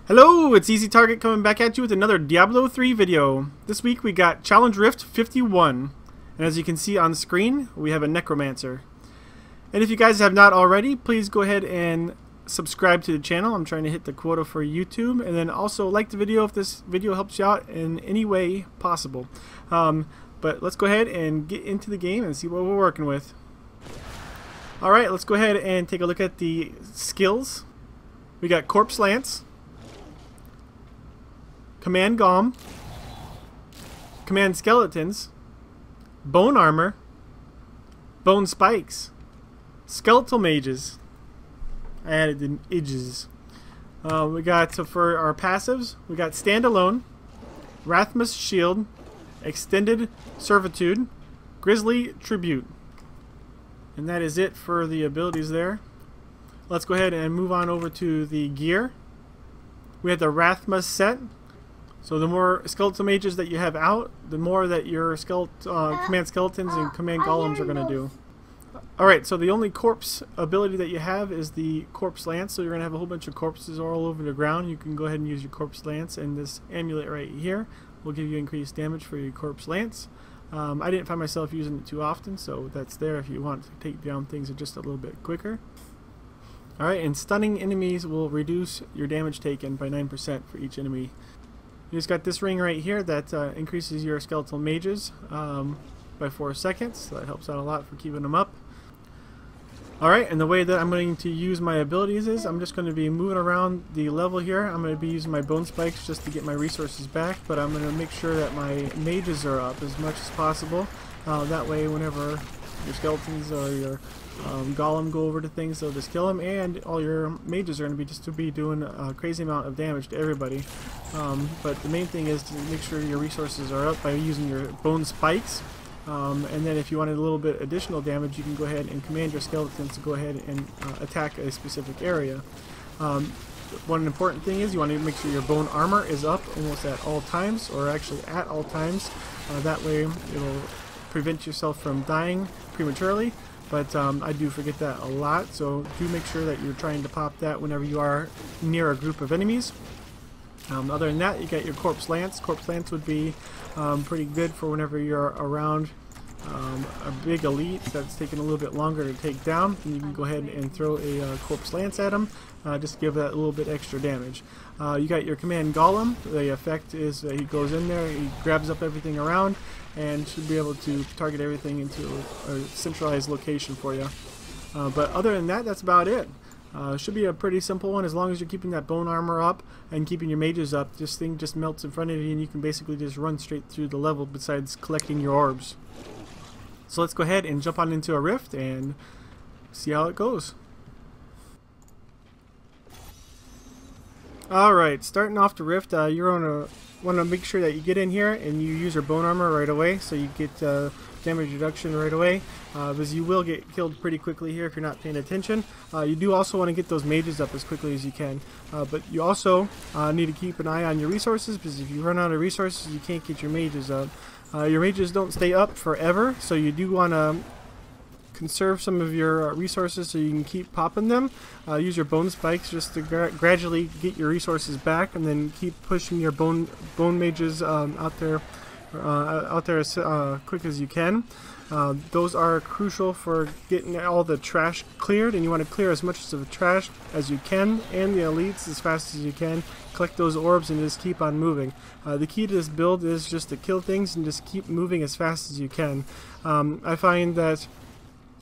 Hello, it's Easy Target coming back at you with another Diablo 3 video. This week we got Challenge Rift 51, and as you can see on the screen, we have a Necromancer. And if you guys have not already, please go ahead and subscribe to the channel. I'm trying to hit the quota for YouTube, and then also like the video if this video helps you out in any way possible. But let's go ahead and get into the game and see what we're working with. Alright, let's go ahead and take a look at the skills. We got Corpse Lance, Command Golem, Command Skeletons, Bone Armor, Bone Spikes, Skeletal Mages. I added the edges. We got, for our passives, we got Standalone, Rathmas Shield, Extended Servitude, Grizzly Tribute. And that is it for the abilities there. Let's go ahead and move on over to the gear. We have the Rathmas set. So the more skeletal mages that you have out, the more that your command skeletons and command golems are going to do. Alright, so the only corpse ability that you have is the Corpse Lance. So you're going to have a whole bunch of corpses all over the ground. You can go ahead and use your Corpse Lance, and this amulet right here will give you increased damage for your Corpse Lance. I didn't find myself using it too often, so that's there if you want to take down things just a little bit quicker. Alright, and stunning enemies will reduce your damage taken by 9% for each enemy. You just got this ring right here that increases your skeletal mages by 4 seconds, so that helps out a lot for keeping them up. Alright, and the way that I'm going to use my abilities is I'm just going to be moving around the level here. I'm going to be using my bone spikes just to get my resources back, but I'm going to make sure that my mages are up as much as possible. That way whenever your skeletons or your golem go over to things, they'll just kill them, and all your mages are going to be doing a crazy amount of damage to everybody. But the main thing is to make sure your resources are up by using your bone spikes. And then if you wanted a little bit additional damage, you can go ahead and command your skeletons to go ahead and attack a specific area. One important thing is you want to make sure your bone armor is up almost at all times, or actually at all times. That way it'll prevent yourself from dying prematurely. But I do forget that a lot, so do make sure that you're trying to pop that whenever you are near a group of enemies. Other than that, you got your Corpse Lance. Corpse Lance would be pretty good for whenever you're around a big elite that's taking a little bit longer to take down. And you can go ahead and throw a Corpse Lance at them, just to give that a little bit extra damage. You got your Command Golem. The effect is that he goes in there, he grabs up everything around, and should be able to target everything into a centralized location for you. But other than that, that's about it. Should be a pretty simple one as long as you're keeping that bone armor up and keeping your mages up. This thing just melts in front of you and you can basically just run straight through the level besides collecting your orbs. So let's go ahead and jump on into a rift and see how it goes. Alright, starting off the rift, you're gonna want to make sure that you get in here and you use your bone armor right away, so you get damage reduction right away, because you will get killed pretty quickly here if you're not paying attention. You do also want to get those mages up as quickly as you can, but you also need to keep an eye on your resources, because if you run out of resources you can't get your mages up. Your mages don't stay up forever, so you do want to conserve some of your resources so you can keep popping them. Use your bone spikes just to gradually get your resources back, and then keep pushing your bone mages out there as quick as you can. Those are crucial for getting all the trash cleared, and you want to clear as much of the trash as you can and the elites as fast as you can. Collect those orbs and just keep on moving. The key to this build is just to kill things and just keep moving as fast as you can. I find that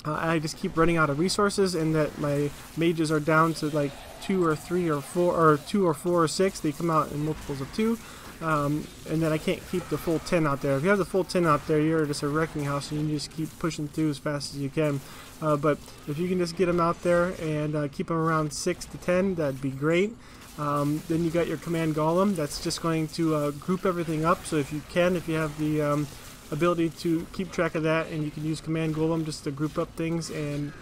I just keep running out of resources, and that my mages are down to like 2 or 3 or 4, or 2 or 4 or 6. They come out in multiples of 2. And then I can't keep the full 10 out there. If you have the full 10 out there, you're just a wrecking house, and you can just keep pushing through as fast as you can. But if you can just get them out there and keep them around 6 to 10, that'd be great. Then you got your Command Golem. That's just going to group everything up. So if you have the ability to keep track of that, and you can use Command Golem just to group up things and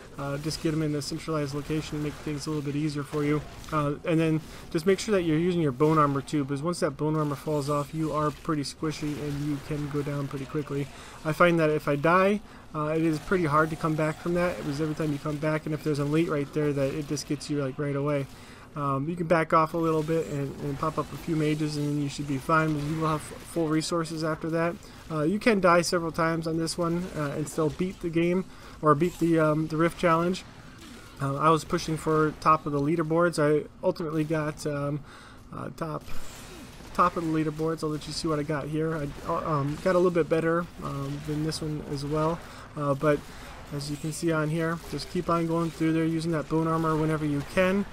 just get them in a centralized location and make things a little bit easier for you. And then just make sure that you're using your bone armor too, because once that bone armor falls off, you are pretty squishy and you can go down pretty quickly. I find that if I die, it is pretty hard to come back from that, because every time you come back, and if there's an elite right there, that it just gets you like right away. You can back off a little bit and pop up a few mages, and then you should be fine. But you will have full resources after that. You can die several times on this one and still beat the game or beat the Rift Challenge. I was pushing for top of the leaderboards. I ultimately got top of the leaderboards. I'll let you see what I got here. I got a little bit better than this one as well, but as you can see on here, just keep on going through there using that bone armor whenever you can.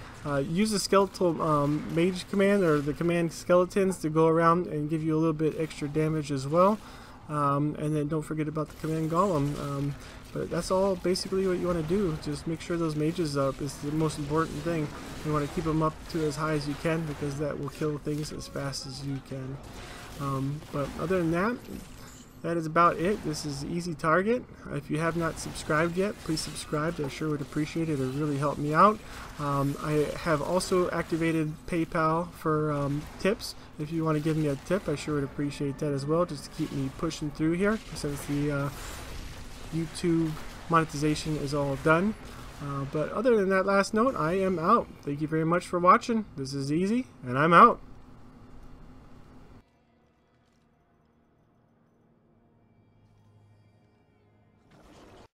Use the skeletal mage command, or the command skeletons, to go around and give you a little bit extra damage as well. And then don't forget about the command golem. But that's all basically what you want to do. Just make sure those mages up is the most important thing. You want to keep them up to as high as you can, because that will kill things as fast as you can. But other than that, that is about it. This is easy target. If you have not subscribed yet, please subscribe. I sure would appreciate it. It would really help me out. I have also activated PayPal for tips. If you want to give me a tip, I sure would appreciate that as well, just to keep me pushing through here, since the YouTube monetization is all done. But other than that last note, I am out. Thank you very much for watching. This is Easy, and I'm out.